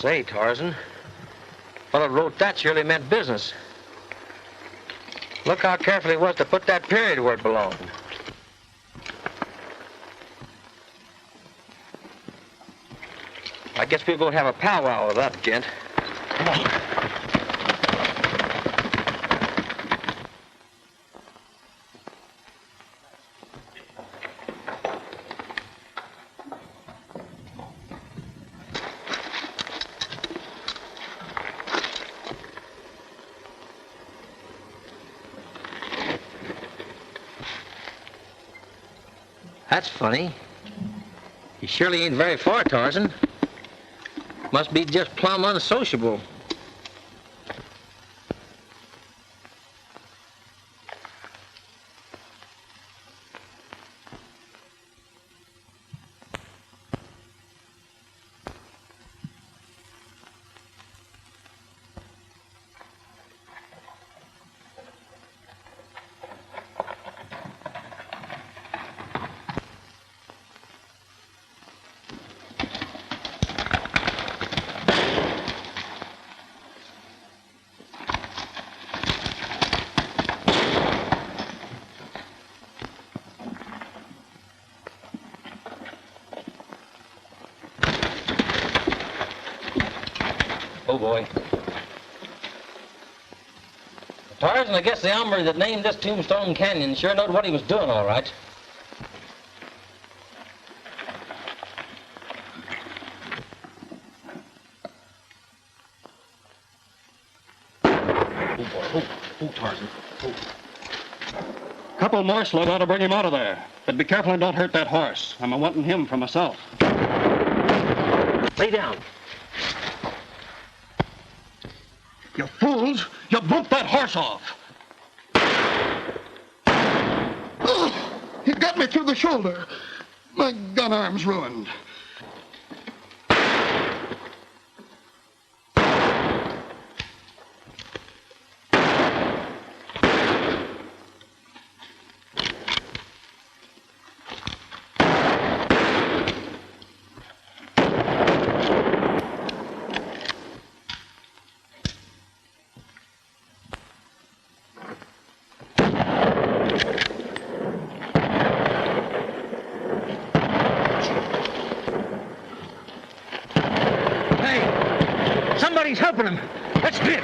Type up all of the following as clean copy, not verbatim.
Say, Tarzan, fellow wrote that surely meant business. Look how careful he was to put that period where it belonged. I guess we'll go have a powwow with that gent. Come on. That's funny. You surely ain't very far, Tarzan. Must be just plumb unsociable. Oh, boy. Tarzan, I guess the hombre that named this Tombstone Canyon sure knowed what he was doing, all right. Oh, Tarzan. Oh. Couple more slug ought to bring him out of there. But be careful and don't hurt that horse. I'm a-wanting him for myself. Lay down. You fools! You bumped that horse off! Oh, he got me through the shoulder. My gun arm's ruined. Somebody's helping him. Let's get.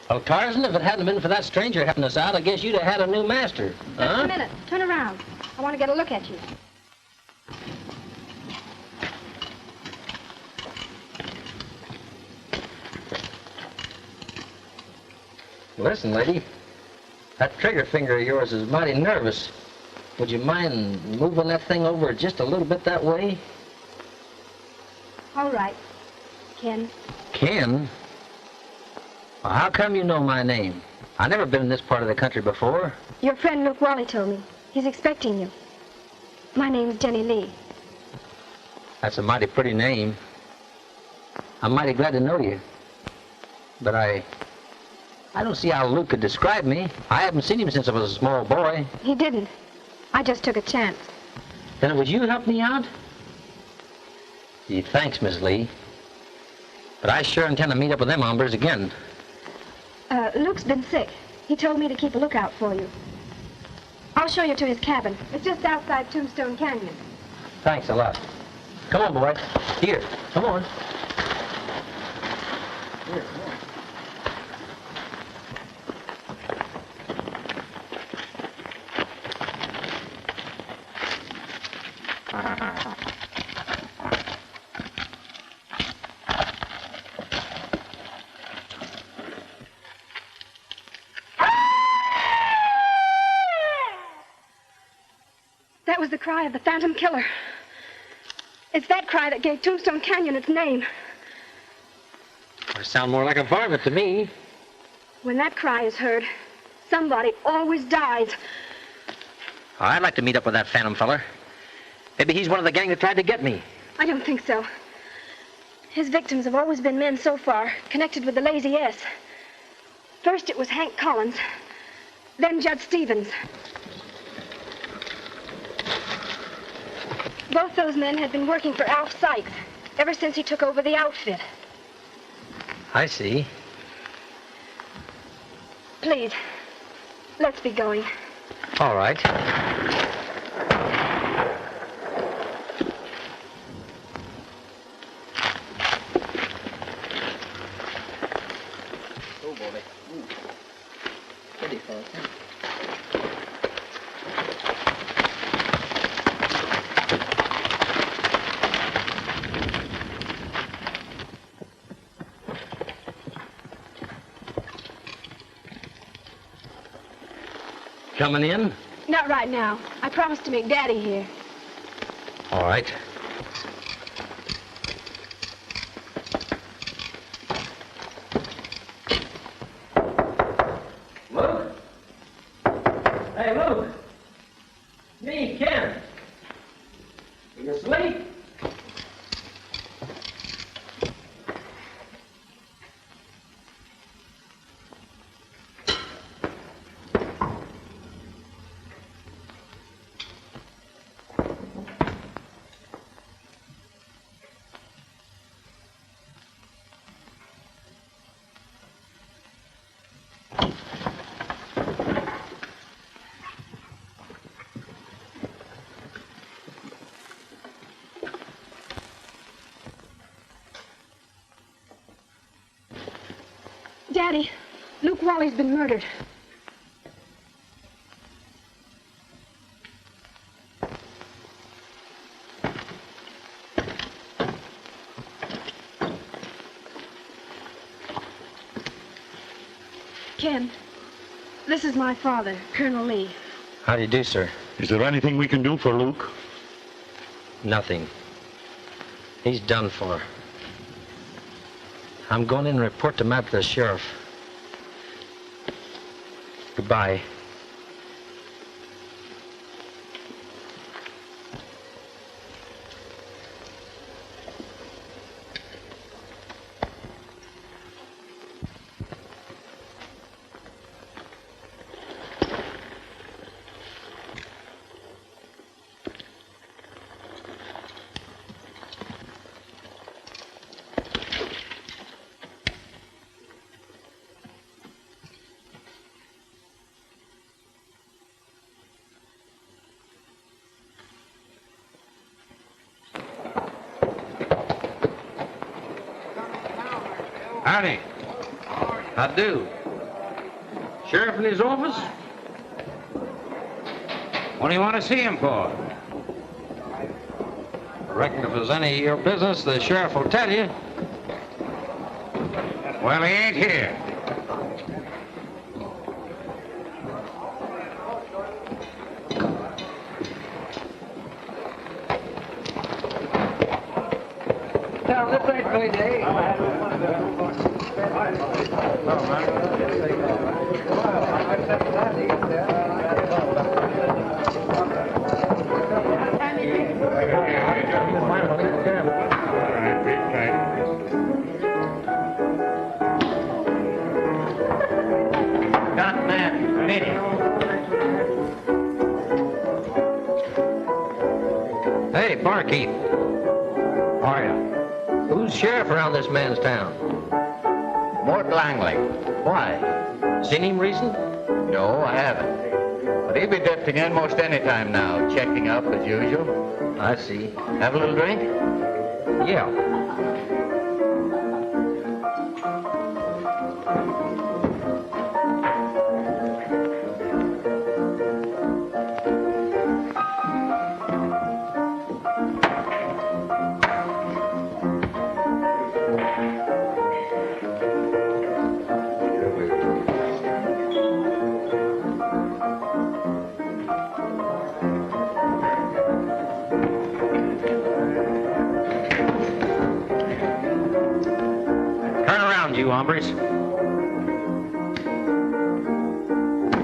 Well, Tarzan, if it hadn't been for that stranger helping us out, I guess you'd have had a new master. Just a minute. Turn around. I want to get a look at you. Listen, lady, that trigger finger of yours is mighty nervous. Would you mind moving that thing over just a little bit that way? All right. Ken. Ken? Well, how come you know my name? I've never been in this part of the country before. Your friend Luke Wally told me. He's expecting you. My name's Jenny Lee. That's a mighty pretty name. I'm mighty glad to know you. But I don't see how Luke could describe me. I haven't seen him since I was a small boy. He didn't. I just took a chance. Then would you help me out? Gee, thanks, Miss Lee. But I sure intend to meet up with them hombres again. Luke's been sick. He told me to keep a lookout for you. I'll show you to his cabin. It's just outside Tombstone Canyon. Thanks a lot. Come on, boy. Here, come on. Here, come on. That was the cry of the Phantom Killer. It's that cry that gave Tombstone Canyon its name. They sound more like a varmint to me. When that cry is heard, somebody always dies. I'd like to meet up with that Phantom feller. Maybe he's one of the gang that tried to get me. I don't think so. His victims have always been men so far connected with the Lazy S. First it was Hank Collins, then Judd Stevens. Both those men had been working for Alf Sykes ever since he took over the outfit. I see. Please, let's be going. All right. Oh, boy. Pretty fast, huh? Coming in? Not right now. I promised to meet Daddy here. All right. Luke? Hey, Luke. Me, Ken. You asleep? Daddy, Luke Wally's been murdered. Ken, this is my father, Colonel Lee. How do you do, sir? Is there anything we can do for Luke? Nothing. He's done for. I'm going in and report the map to the sheriff. Goodbye. Howdy. I do. Sheriff in his office? What do you want to see him for? I reckon if there's any of your business, the sheriff will tell you. Well, he ain't here. Now, this ain't payday. Got man, Mitty. Hey, barkeep. How are you? Who's sheriff around this man's town? Mort Langley. Why? Seen him recent? No, I haven't. But he'll be drifting in most any time now, checking up as usual. I see. Have a little drink? Yeah. you hombres.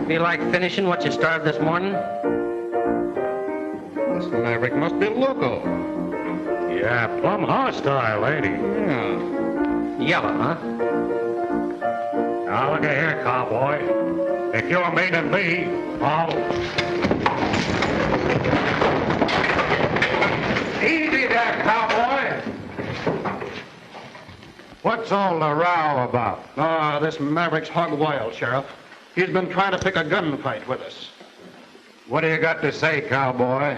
Feel like finishing what you started this morning? This Maverick must be loco. Yeah, plumb hostile, lady. Yeah. Yellow, huh? Now, look at here, cowboy. If you're meaning me, I'll... Easy there, cowboy. What's all the row about? This Maverick's hog wild, Sheriff. He's been trying to pick a gunfight with us. What do you got to say, cowboy?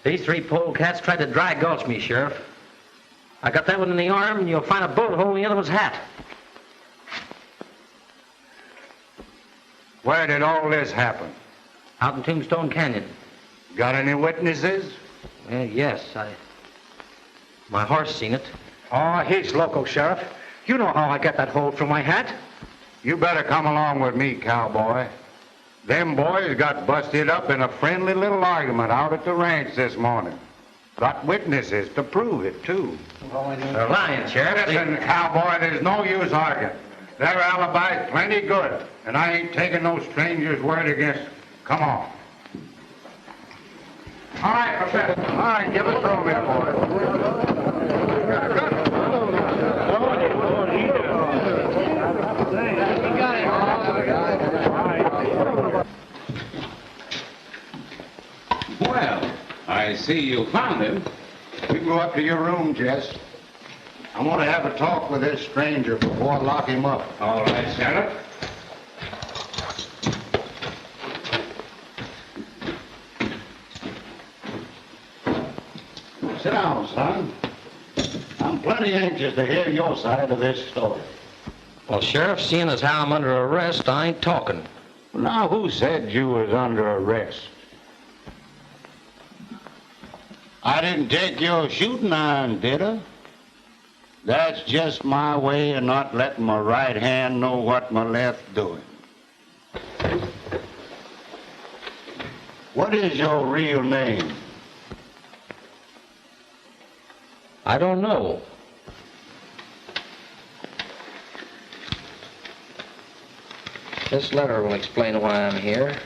These three polecats tried to dry gulch me, Sheriff. I got that one in the arm, and you'll find a bullet hole in the other one's hat. Where did all this happen? Out in Tombstone Canyon. Got any witnesses? Yes, my horse seen it. Oh, he's loco, Sheriff. You know how I got that hole through my hat. You better come along with me, cowboy. Them boys got busted up in a friendly little argument out at the ranch this morning. Got witnesses to prove it, too. They're lying, Sheriff. Listen, cowboy, there's no use arguing. Their alibi's plenty good, and I ain't taking no stranger's word against them. Come on. All right, Professor. All right, give us room here, boys. Well, I see you found him. We go up to your room, Jess. I want to have a talk with this stranger before I lock him up. All right, Sheriff. Sit down, son. I'm plenty anxious to hear your side of this story. Well, Sheriff, seeing as how I'm under arrest, I ain't talking. Now, who said you was under arrest? I didn't take your shooting iron, did I? That's just my way of not letting my right hand know what my left doing. What is your real name? I don't know. This letter will explain why I'm here.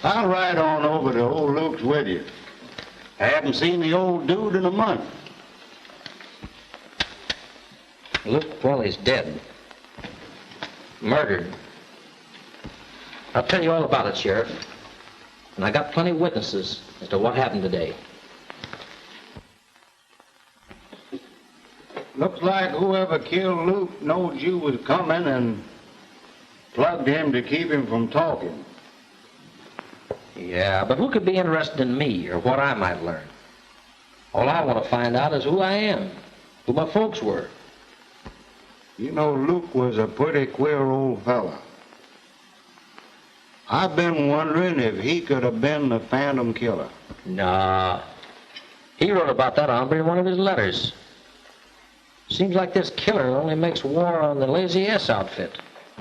I'll ride on over to old Luke's with you. I haven't seen the old dude in a month. Luke, well, he's dead. Murdered. I'll tell you all about it, Sheriff. And I got plenty of witnesses as to what happened today. Looks like whoever killed Luke knowed you was coming and plugged him to keep him from talking. Yeah, but who could be interested in me or what I might learn? All I want to find out is who I am, who my folks were. You know, Luke was a pretty queer old fella. I've been wondering if he could have been the Phantom Killer. Nah. He wrote about that hombre in one of his letters. Seems like this killer only makes war on the Lazy S outfit.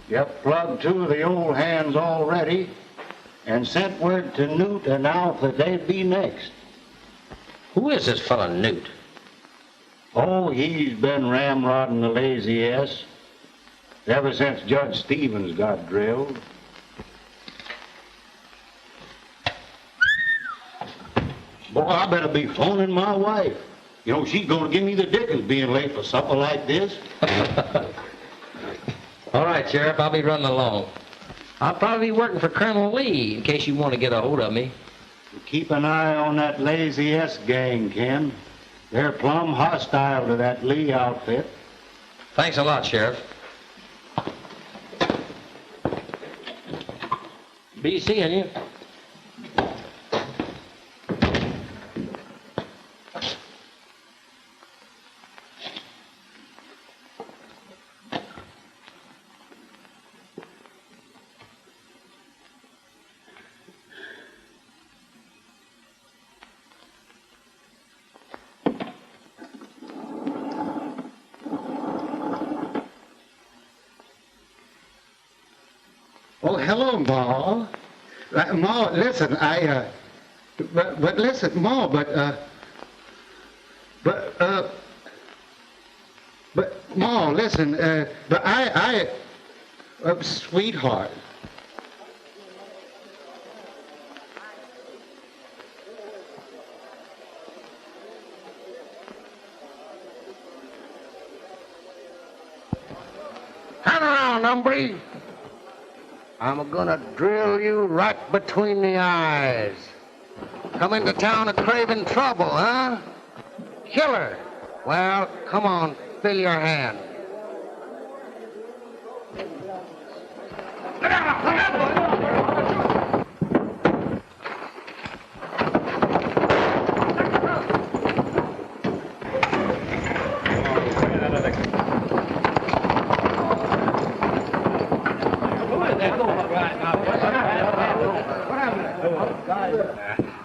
Yep, plugged two of the old hands already and sent word to Newt and Alf that they'd be next. Who is this fella Newt? Oh, he's been ramrodding the Lazy S ever since Judge Stevens got drilled. Boy, I better be phoning my wife. You know, she's gonna give me the dickens being late for supper like this. All right, Sheriff, I'll be running along. I'll probably be working for Colonel Lee in case you want to get a hold of me. Keep an eye on that Lazy S gang, Ken. They're plumb hostile to that Lee outfit. Thanks a lot, Sheriff. Be seeing you. Oh, hello, Ma. Ma, listen, but listen, Ma, but Ma, listen, sweetheart. Turn around, hombre. I'm gonna drill you right between the eyes. Come into town a craving trouble, huh? Killer. Well, come on, fill your hand.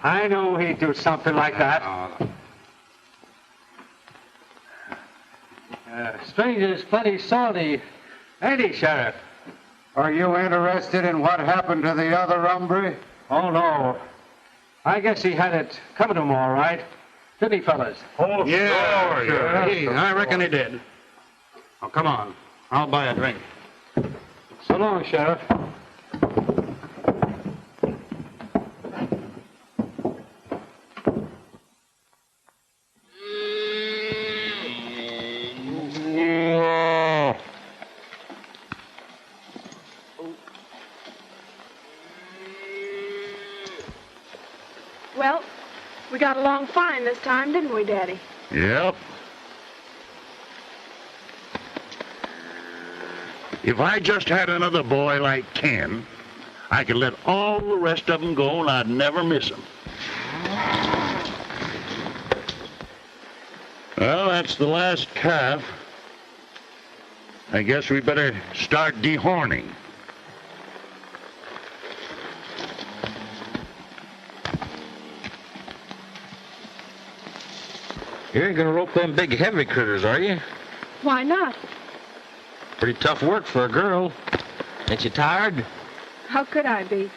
I knew he'd do something like that. Stranger's plenty salty, ain't he, Sheriff? Are you interested in what happened to the other hombre? Oh, no. I guess he had it coming to him all right. Didn't he, fellas? Oh, Yeah, sure. Hey, I reckon he did. Oh, come on. I'll buy a drink. So long, Sheriff. Well, we got along fine this time, didn't we, Daddy? Yep. If I just had another boy like Ken, I could let all the rest of them go and I'd never miss them. Well, that's the last calf. I guess we better start dehorning. You ain't gonna rope them big heavy critters, are you? Why not? Pretty tough work for a girl. Ain't you tired? How could I be?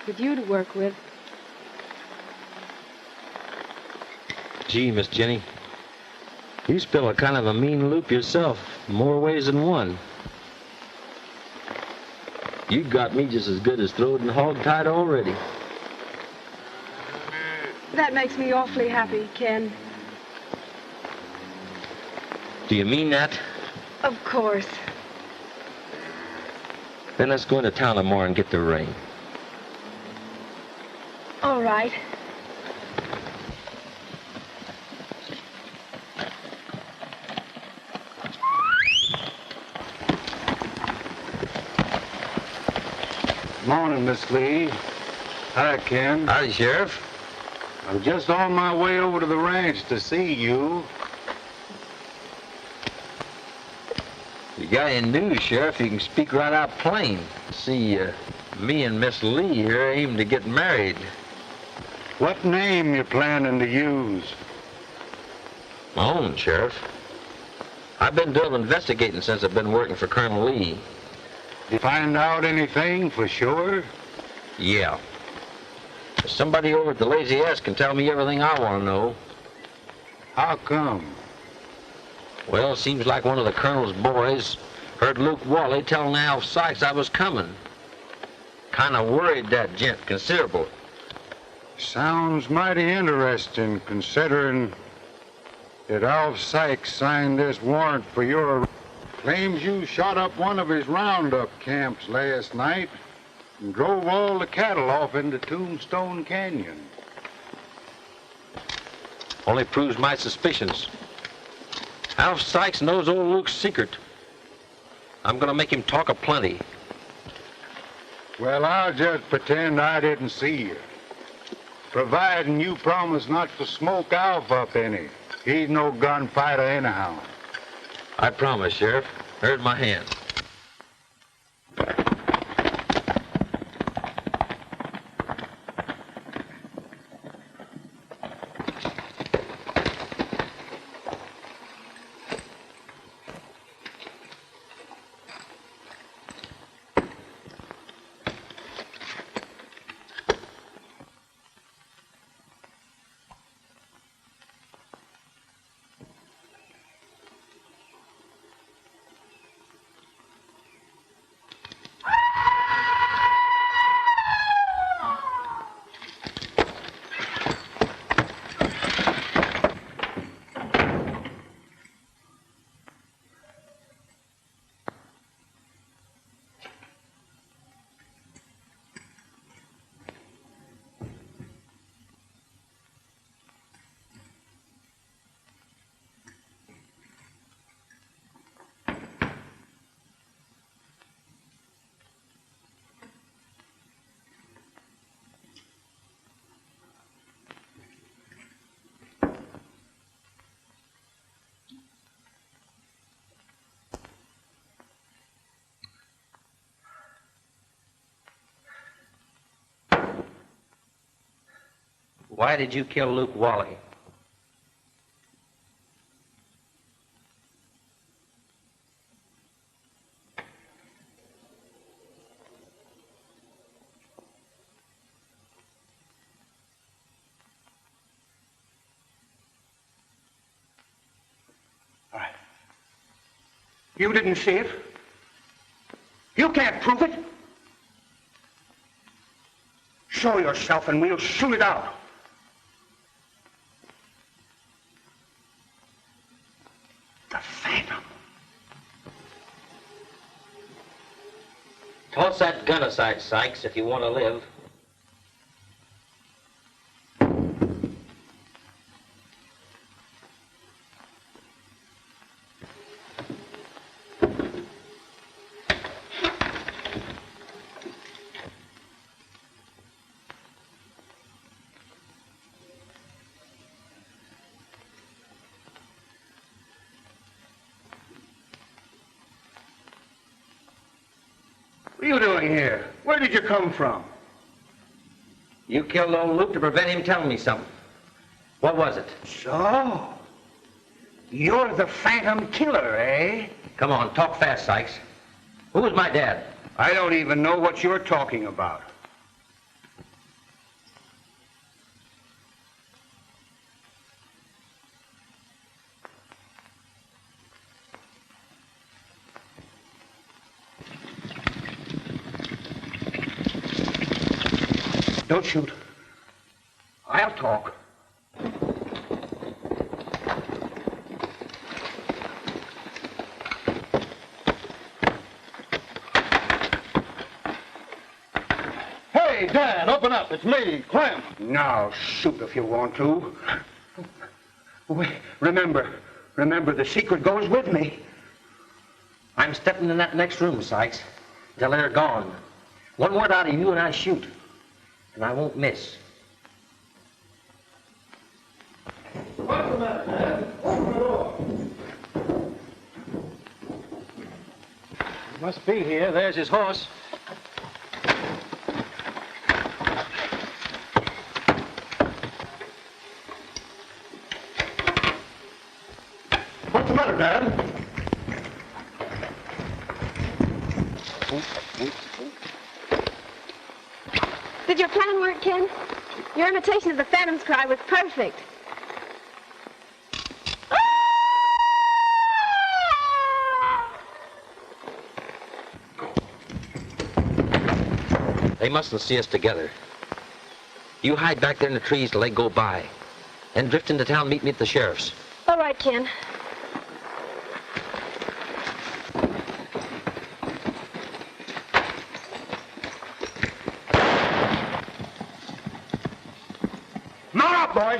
With you to work with. Gee, Miss Jenny, you spill a kind of a mean loop yourself, more ways than one. You got me just as good as throwed and hog-tied already. That makes me awfully happy, Ken. Do you mean that? Of course. Then let's go into town tomorrow and get the ring. All right. Morning, Miss Lee. Hi, Ken. Howdy, Sheriff. I'm just on my way over to the ranch to see you. You got any news, Sheriff? You can speak right out plain. See, me and Miss Lee here aim to get married. What name you planning to use? My own, Sheriff. I've been doing investigating since I've been working for Colonel Lee. You find out anything for sure? Yeah. Somebody over at the Lazy S can tell me everything I want to know. How come? Well, it seems like one of the Colonel's boys heard Luke Wally telling Alf Sykes I was coming. Kind of worried that gent considerable. Sounds mighty interesting, considering that Alf Sykes signed this warrant for your arrest. Claims you shot up one of his roundup camps last night and drove all the cattle off into Tombstone Canyon. Only proves my suspicions. Alf Sykes knows old Luke's secret. I'm gonna make him talk aplenty. Well, I'll just pretend I didn't see you. Providing you promise not to smoke Alf up any. He's no gunfighter anyhow. I promise, Sheriff. Here's my hand. Why did you kill Luke Wally? You didn't see it? You can't prove it? Show yourself and we'll shoot it out. The Phantom. Toss that gun aside, Sykes, if you want to live. What are you doing here? Where did you come from? You killed old Luke to prevent him telling me something. What was it? So, you're the Phantom Killer, eh? Come on, talk fast, Sykes. Who was my dad? I don't even know what you're talking about. Don't shoot. I'll talk. Hey, Dad, open up. It's me, Clem. Now shoot if you want to. Wait, remember, the secret goes with me. I'm stepping in that next room, Sykes, till they're gone. One word out of you and I shoot. And I won't miss. What's the matter, Dad? Open the door. He must be here. There's his horse. What's the matter, Dad? Did your plan work, Ken? Your imitation of the Phantom's cry was perfect. They mustn't see us together. You hide back there in the trees till they go by. Then drift into town, meet me at the sheriff's. All right, Ken. Mount up, boys.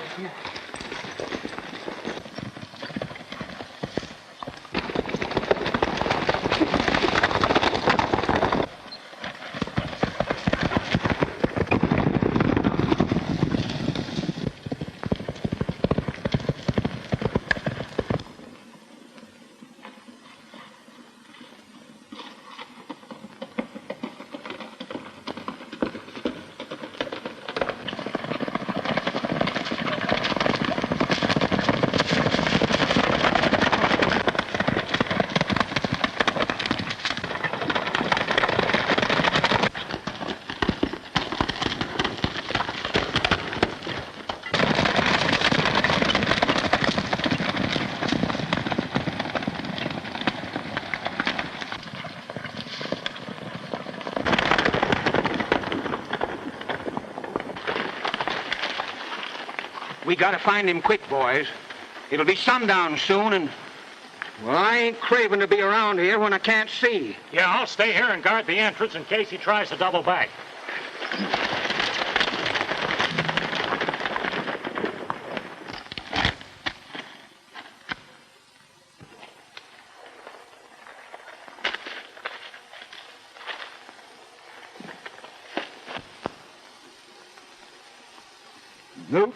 We gotta find him quick, boys. It'll be sundown soon, and, well, I ain't craving to be around here when I can't see. Yeah, I'll stay here and guard the entrance in case he tries to double back. Nope.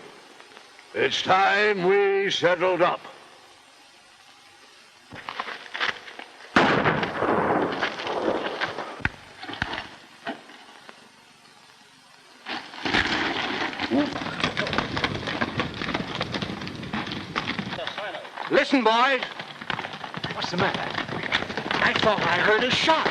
It's time we settled up. Listen, boys. What's the matter? I thought I heard a shot.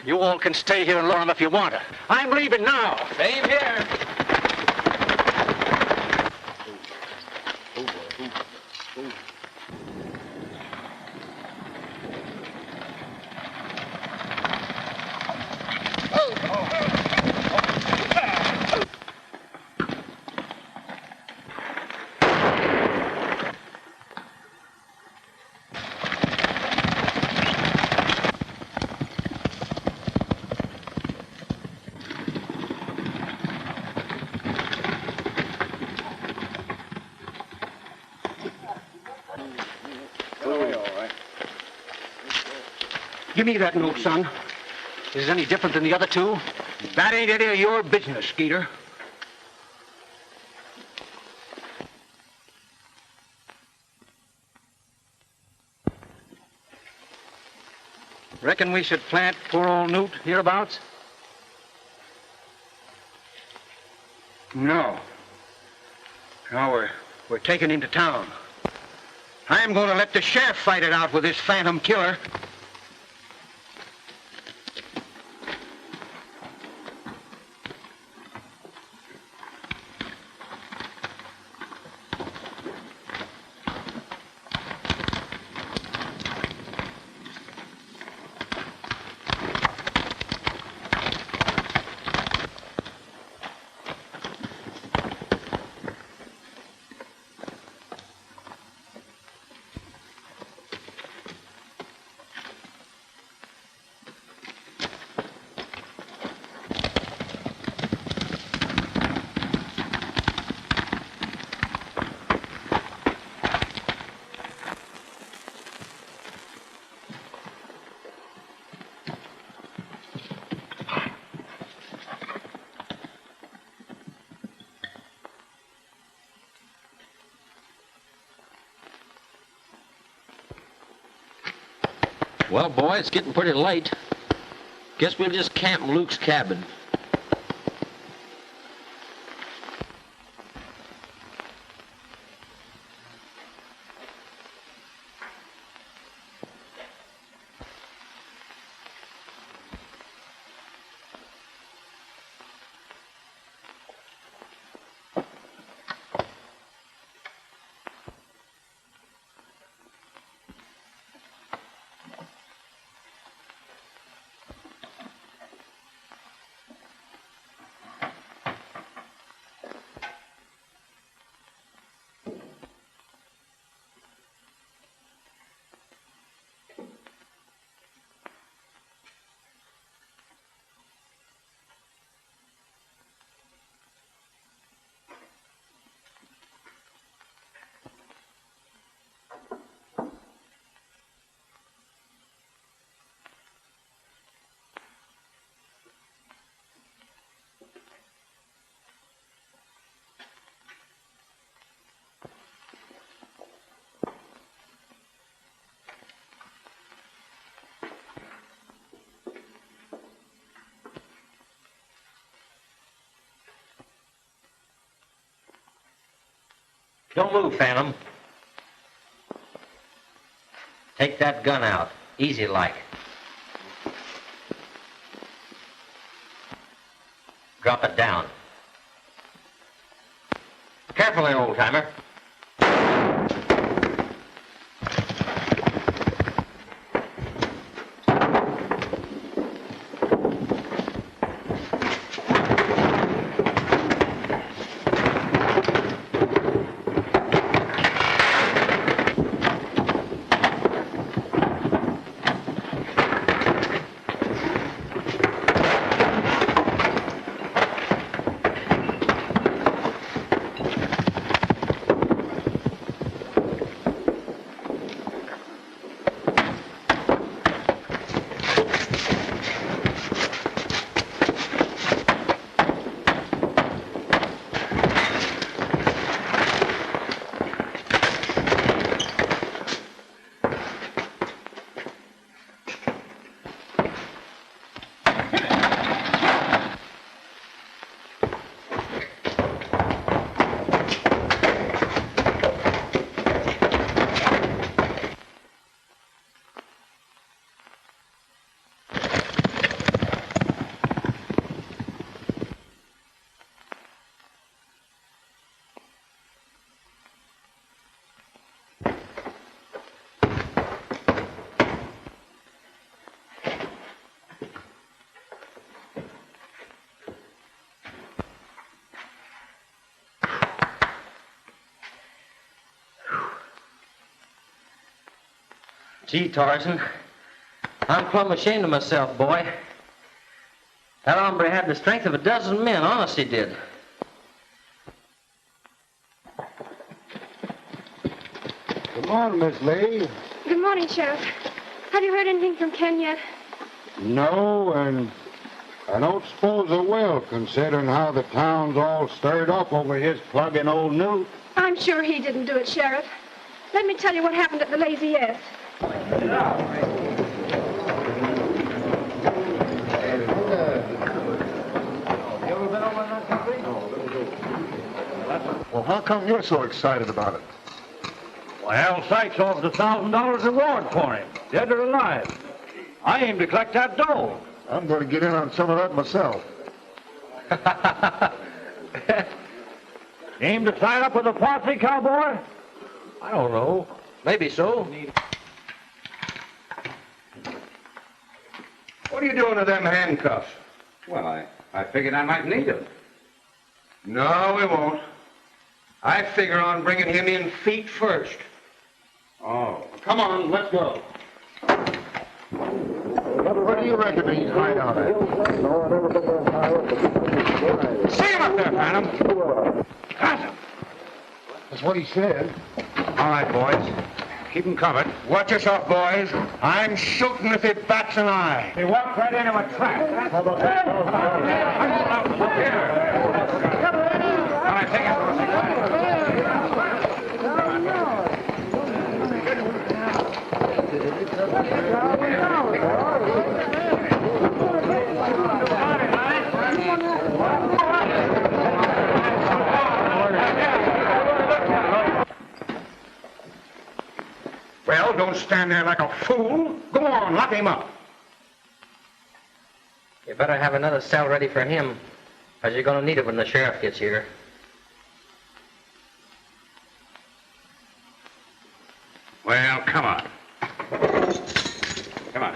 You all can stay here and learn if you want to. I'm leaving now. Same here. Give me that note, son. Is it any different than the other two? That ain't any of your business, Skeeter. Reckon we should plant poor old Newt hereabouts? No. No, we're taking him to town. I'm going to let the sheriff fight it out with this phantom killer. Well, boy, it's getting pretty late. Guess we'll just camp in Luke's cabin. Don't move, Phantom. Take that gun out. Easy like. Drop it down. Carefully, old-timer. Gee, Tarzan, I'm plumb ashamed of myself, boy. That hombre had the strength of a dozen men, honest he did. Come on, Miss Lee. Good morning, Sheriff. Have you heard anything from Ken yet? No, and I don't suppose I will, considering how the town's all stirred up over his plugging old Newt. I'm sure he didn't do it, Sheriff. Let me tell you what happened at the Lazy S. Well, how come you're so excited about it? Well, Sykes offers $1,000 reward for him, dead or alive. I aim to collect that dough. I'm going to get in on some of that myself. Aim to sign up with the posse, cowboy? I don't know. Maybe so. What are you doing to them handcuffs? Well, I figured I might need them. No, we won't. I figure on bringing him in feet first. Oh. Come on, let's go. Where do you reckon he's hiding out at? See him up there, Phantom. Got him. That's what he said. All right, boys. Keep him covered. Watch yourself, boys. I'm shooting if it bats an eye. He walked right into a trap. All right, take it. Well, don't stand there like a fool. Go on, lock him up. You better have another cell ready for him, as you're gonna need it when the sheriff gets here. Well, come on. Come on.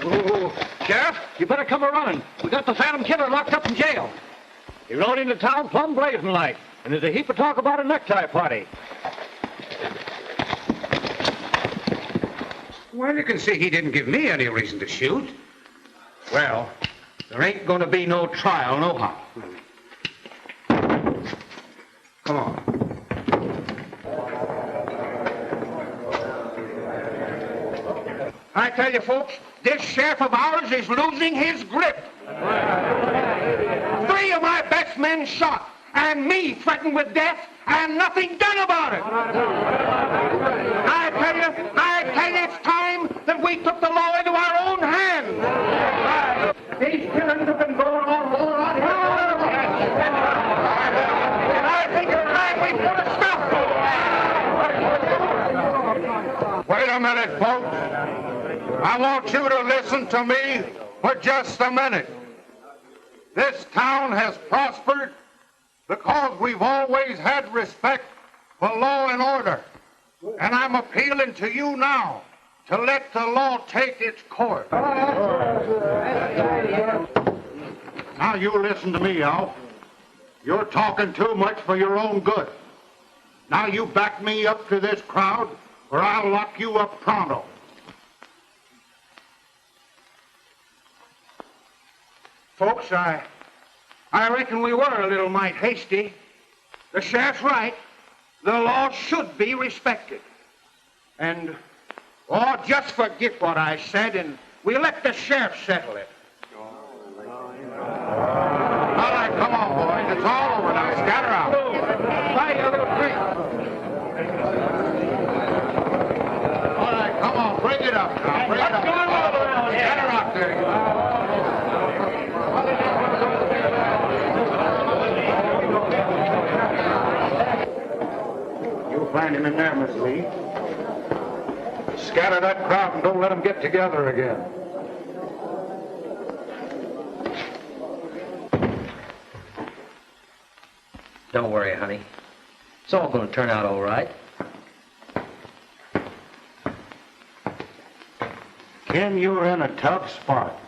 Oh, Sheriff, you better come a-running. We got the Phantom Killer locked up in jail. He rode into town plumb blazing like, and there's a heap of talk about a necktie party. Well, you can see he didn't give me any reason to shoot. Well, there ain't gonna be no trial, nohow. Come on. I tell you, folks, this sheriff of ours is losing his grip. 3 of my best men shot, and me threatened with death, and nothing done about it. I tell you, it's time that we took the law into our own hands. These killings have been going on all around here. And I think it's time we put a stop to it. Wait a minute, folks. I want you to listen to me for just a minute. This town has prospered because we've always had respect for law and order. And I'm appealing to you now to let the law take its course. Now you listen to me, Al. You're talking too much for your own good. Now you back me up to this crowd, or I'll lock you up pronto. Folks, I reckon we were a little mite hasty. The sheriff's right. The law should be respected. And, just forget what I said, and we'll let the sheriff settle it. All right, come on, boys. It's all over now. Scatter out. Buy a little drink. All right, come on. Bring it up now. Bring it up. Scatter out there. You'll find him in there, Miss Lee. Scatter that crowd and don't let them get together again. Don't worry, honey. It's all gonna turn out all right. Ken, you're in a tough spot.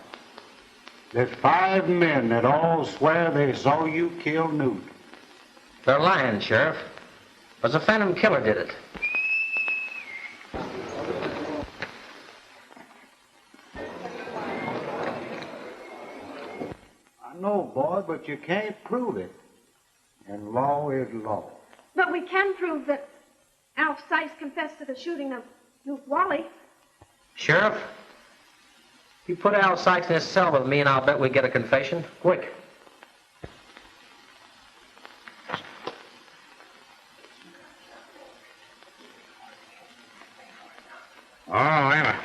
There's 5 men that all swear they saw you kill Newt. They're lying, Sheriff. It was a phantom killer did it. I know, boy, but you can't prove it. And law is law. But we can prove that Alf Sykes confessed to the shooting of Luke Wally. Sheriff, you put Al Sykes in his cell with me and I'll bet we get a confession. Quick. Oh, Emma.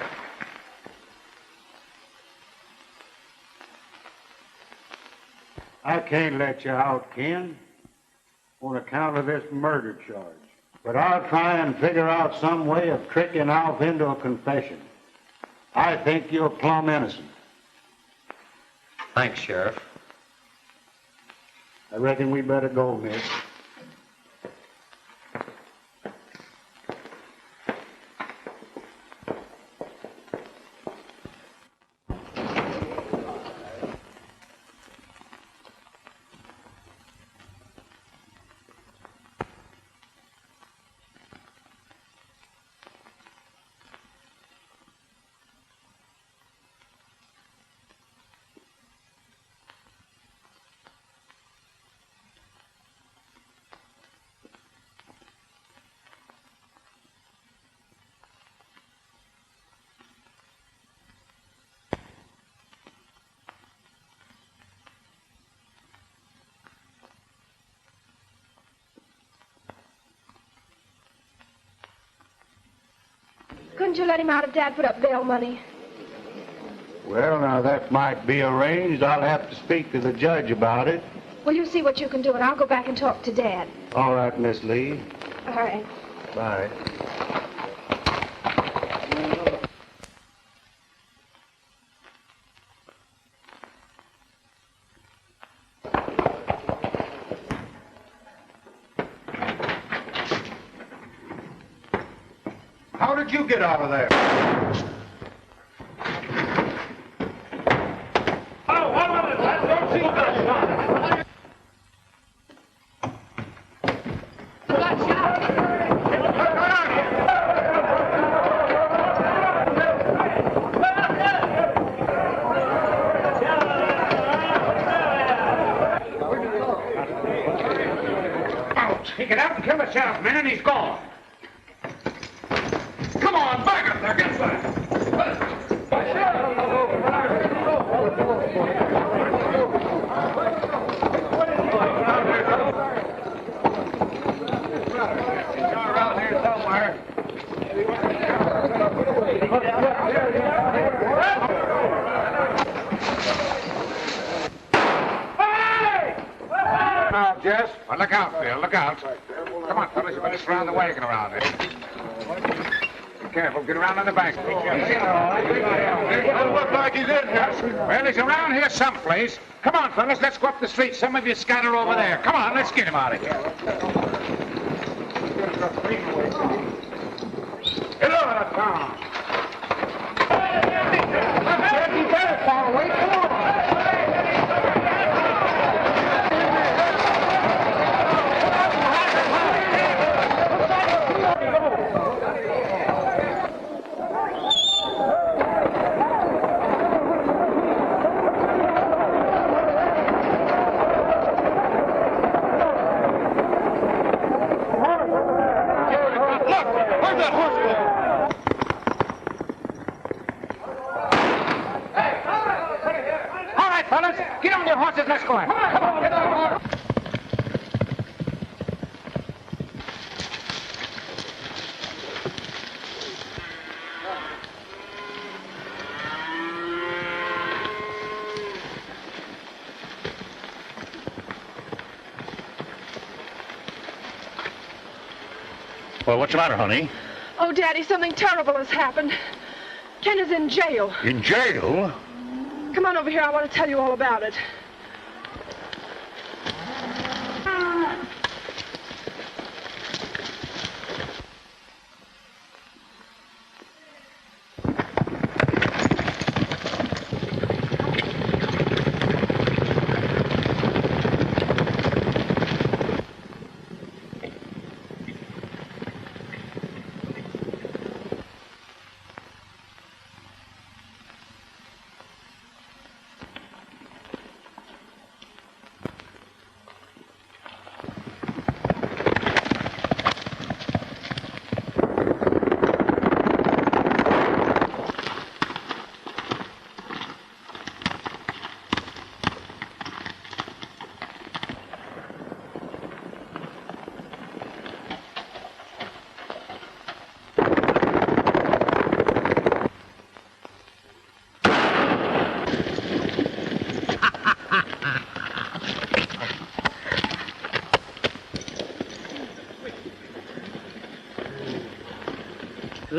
I can't let you out, Ken, on account of this murder charge. But I'll try and figure out some way of tricking Alf into a confession. I think you're plumb innocent. Thanks, Sheriff. I reckon we better go, miss. Couldn't you let him out if Dad put up bail money? Well, now that might be arranged. I'll have to speak to the judge about it. Well, you see what you can do, and I'll go back and talk to Dad. All right, Miss Lee. All right. Bye. How did you get out of there? Take it out and kill the sheriff, man, and he's gone. Come on, back up there, get back. Around here somewhere. Now, Jess. Well, look out, Bill, look out. Come on, fellas, you better surround the wagon around there. Be careful, get around on the back. Doesn't look like he's in here. Well, he's around here someplace. Come on, fellas, let's go up the street. Some of you scatter over there. Come on, let's get him out of here. Get over the town. You better fall away. Come on. Get on your horses, let's go. Come on, get on. Well, what's the matter, honey? Oh, Daddy, something terrible has happened. Ken is in jail. In jail? Come on over here. I want to tell you all about it.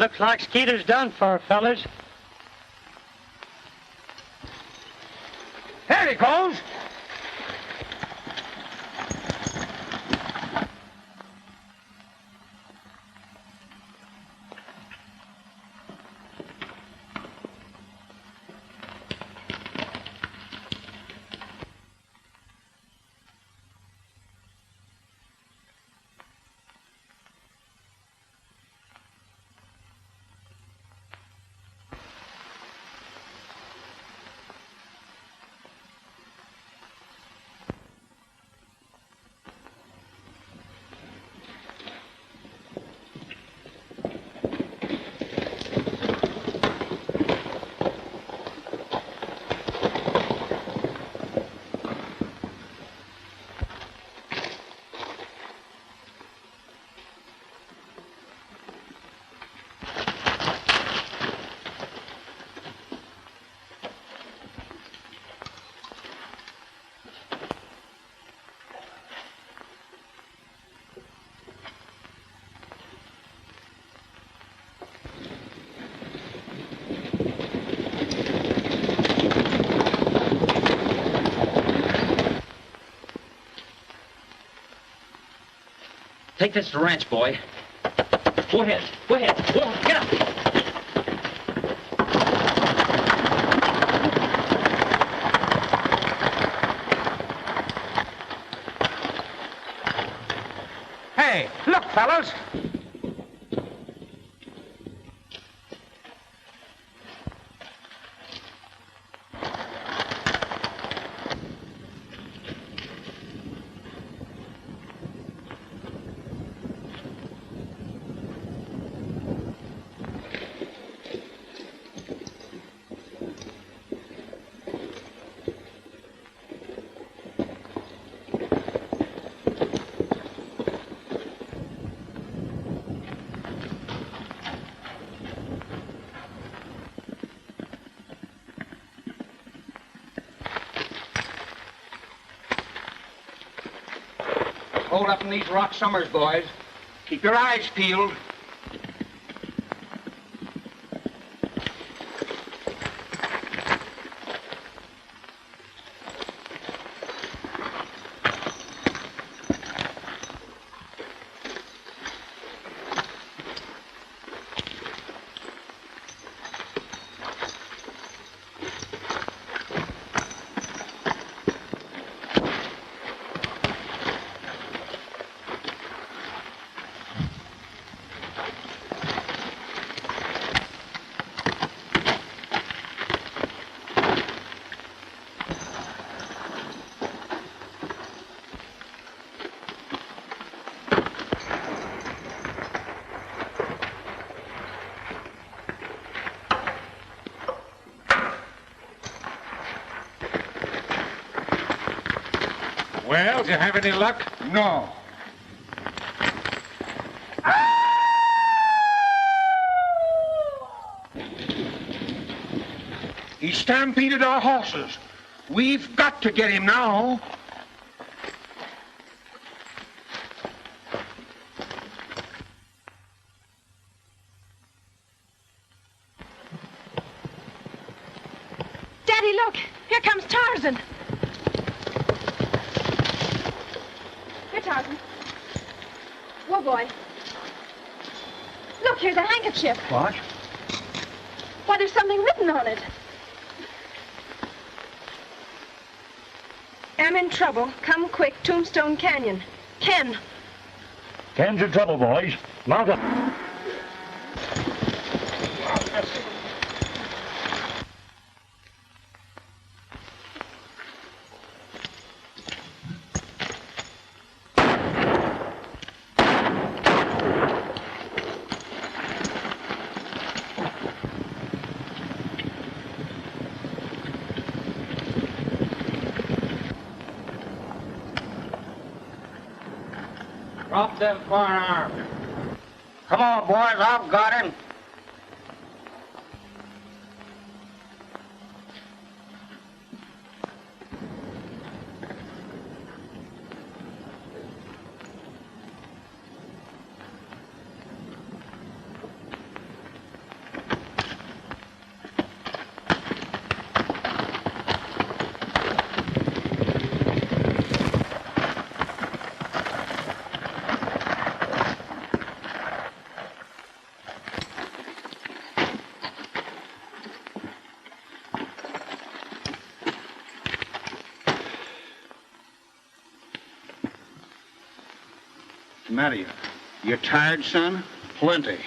Looks like Skeeter's done for, fellas. There he goes. Take this to the ranch, boy. Go ahead. Go ahead. Go, get up. Hey, look, fellas. Hold up in these rock summers, boys. Keep your eyes peeled. Well, did you have any luck? No. He stampeded our horses. We've got to get him now. Daddy, look! Here comes Tarzan. Here, Tarzan. Whoa, boy. Look, here's a handkerchief. What? Why, there's something written on it. Am in trouble. Come quick. Tombstone Canyon. Ken. Ken's in trouble, boys. Mount up. Drop them firearms. Come on, boys. I've got him. the matter? You tired, son? Plenty.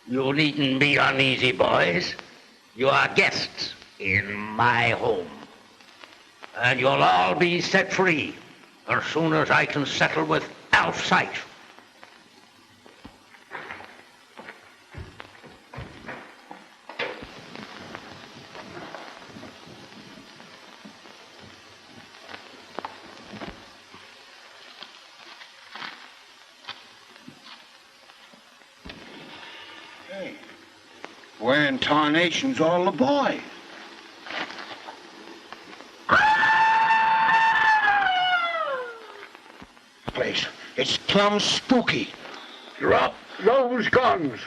You needn't be uneasy, boys. You are guests in my home. And you'll all be set free as soon as I can settle with Alf Sykes. Where in tarnation's all the boys? Place, it's plumb spooky. Drop those guns.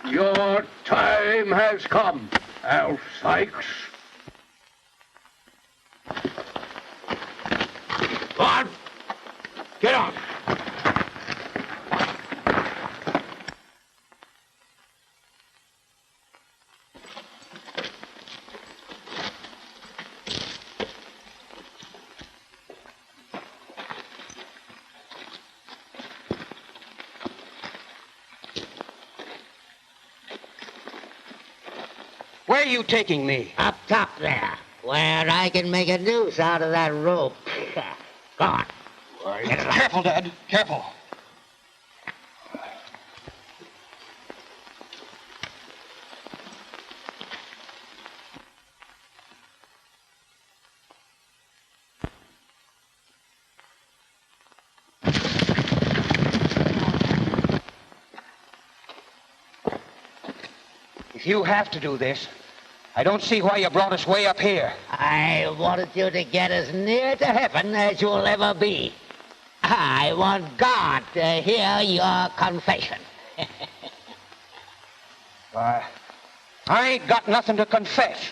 Your time has come, Alf Sykes. Go on. Get on. Where are you taking me? Up top there, where I can make a noose out of that rope. Go on. Careful, Dad. Careful. If you have to do this, I don't see why you brought us way up here. I wanted you to get as near to heaven as you'll ever be. I want God to hear your confession. I ain't got nothing to confess.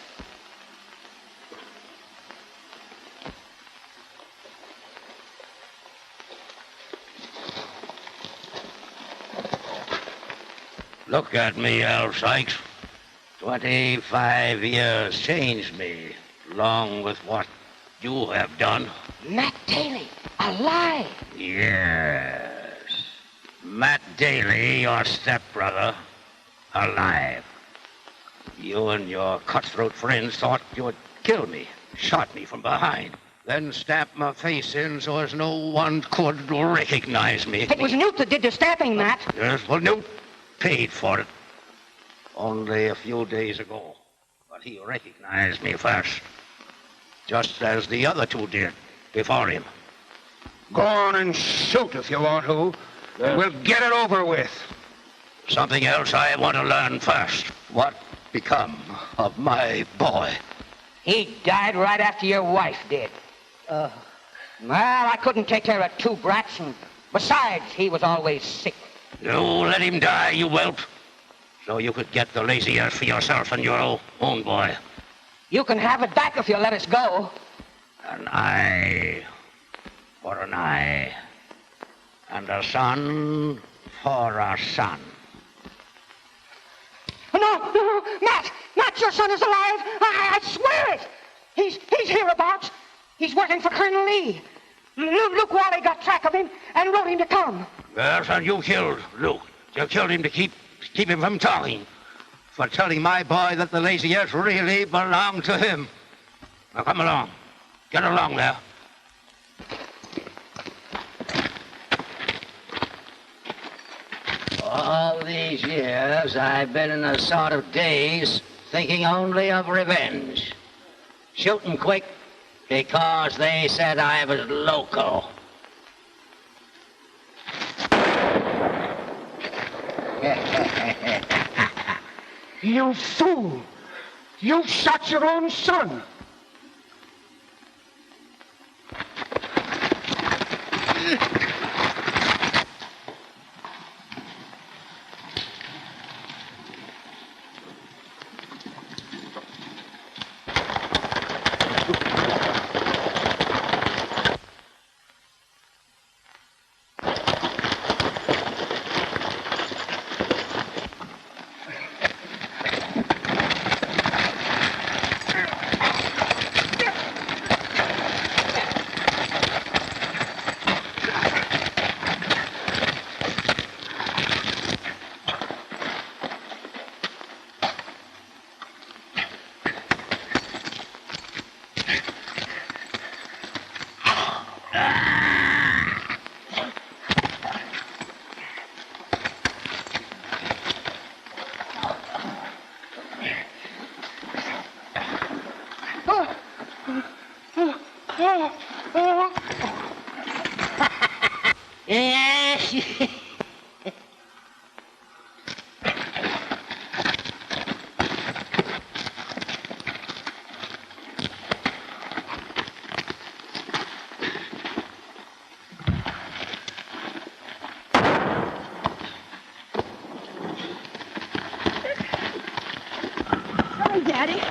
Look at me, Al Sykes. 25 years changed me, along with what you have done. Matt Daly, alive. Yes. Matt Daly, your stepbrother, alive. You and your cutthroat friends thought you would kill me, shot me from behind, then stabbed my face in so as no one could recognize me. It was Newt that did the stabbing, Matt. Yes, well, Newt paid for it only a few days ago. But he recognized me first, just as the other two did before him. Go on and shoot if you want to. We'll get it over with. Something else I want to learn first. What become of my boy? He died right after your wife did. Well, I couldn't take care of two brats, and besides, he was always sick. You let him die, you whelp, so you could get the lazy earth for yourself and your own boy. You can have it back if you let us go. An eye for an eye, and a son for a son. No, Matt! Matt, your son is alive! I swear it! He's hereabouts. He's working for Colonel Lee. Luke Wally got track of him and wrote him to come. Yes, and you killed Luke. You killed him to keep him from talking. For telling my boy that the lazy earth really belonged to him. Now come along. Get along there. All these these years, I've been in a sort of daze, thinking only of revenge. Shooting quick because they said I was loco. You fool! You shot your own son! Sorry, Daddy.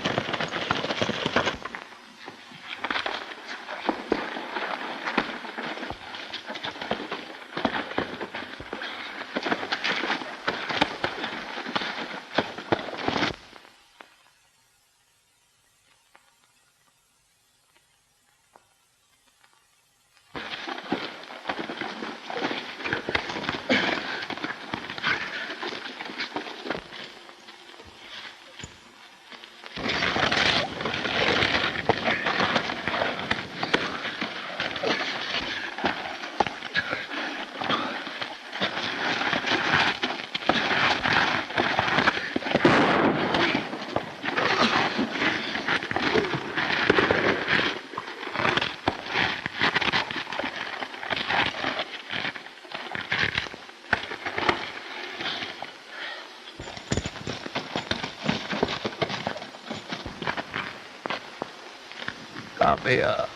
Come here.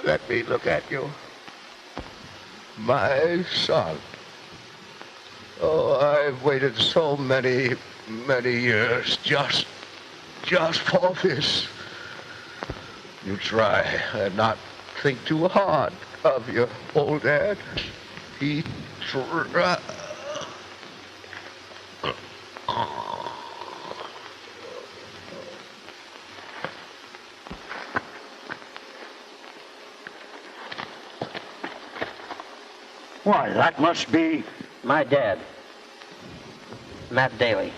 Let me look at you. My son. Oh, I've waited so many years just for this. You try and not think too hard of your old dad. He try. Why, that must be... My dad, Matt Daly.